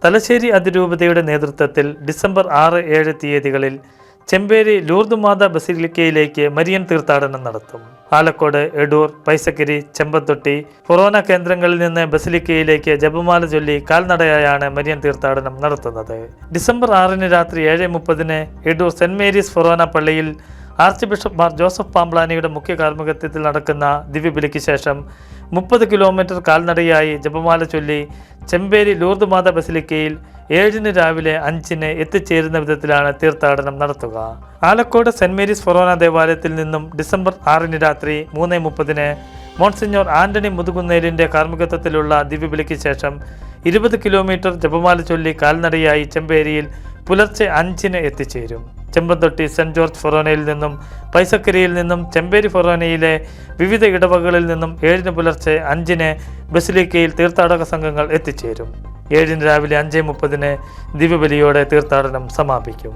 തലശ്ശേരി അതിരൂപതയുടെ നേതൃത്വത്തിൽ ഡിസംബർ 6, 7 തീയതികളിൽ ചെമ്പേരി ലൂർദ് മാതാ ബസിലിക്കയിലേക്ക് മരിയൻ തീർത്ഥാടനം നടത്തും. ആലക്കോട്, എടൂർ, പൈസക്കരി, ചെമ്പത്തൊട്ടി, ഫൊറോന കേന്ദ്രങ്ങളിൽ നിന്ന് ബസിലിക്കയിലേക്ക് ജപമാല ചൊല്ലി കാൽനടയായാണ് മരിയൻ തീർത്ഥാടനം നടത്തുന്നത്. ഡിസംബർ 6 രാത്രി 7:30 എടൂർ സെന്റ് മേരീസ് ഫൊറോന പള്ളിയിൽ ആർച്ച് ബിഷപ്പ് മാർ ജോസഫ് പാംബ്ലാനിയുടെ മുഖ്യ കാർമ്മികത്വത്തിൽ നടക്കുന്ന ദിവ്യബലിക്ക് ശേഷം 30 കിലോമീറ്റർ കാൽനടയായി ജപമാല ചൊല്ലി ചെമ്പേരി ലൂർദ് മാതാ ബസിലിക്കയിൽ 7 രാവിലെ 5 എത്തിച്ചേരുന്ന വിധത്തിലാണ് തീർത്ഥാടനം നടത്തുക. ആലക്കോട് സെന്റ് മേരീസ് ഫൊറോന ദേവാലയത്തിൽ നിന്നും ഡിസംബർ 6 രാത്രി 3:30 മോൺസിഞ്ഞോർ ആന്റണി മുതുകുന്നേലിൻ്റെ കാർമ്മികത്വത്തിലുള്ള ദിവ്യബലിക്ക് ശേഷം 20 കിലോമീറ്റർ ജപമാല ചൊല്ലി കാൽനടയായി ചെമ്പേരിയിൽ പുലർച്ചെ 5 എത്തിച്ചേരും. ചെമ്പത്തൊട്ടി സെന്റ് ജോർജ് ഫൊറോനയിൽ നിന്നും പൈസക്കരിയിൽ നിന്നും ചെമ്പേരി ഫൊറോനയിലെ വിവിധ ഇടവകളിൽ നിന്നും 7 പുലർച്ചെ 5 ബസിലിക്കയിൽ തീർത്ഥാടക സംഘങ്ങൾ എത്തിച്ചേരും. 7 രാവിലെ 5:30 ദിവ്യബലിയോടെ തീർത്ഥാടനം സമാപിക്കും.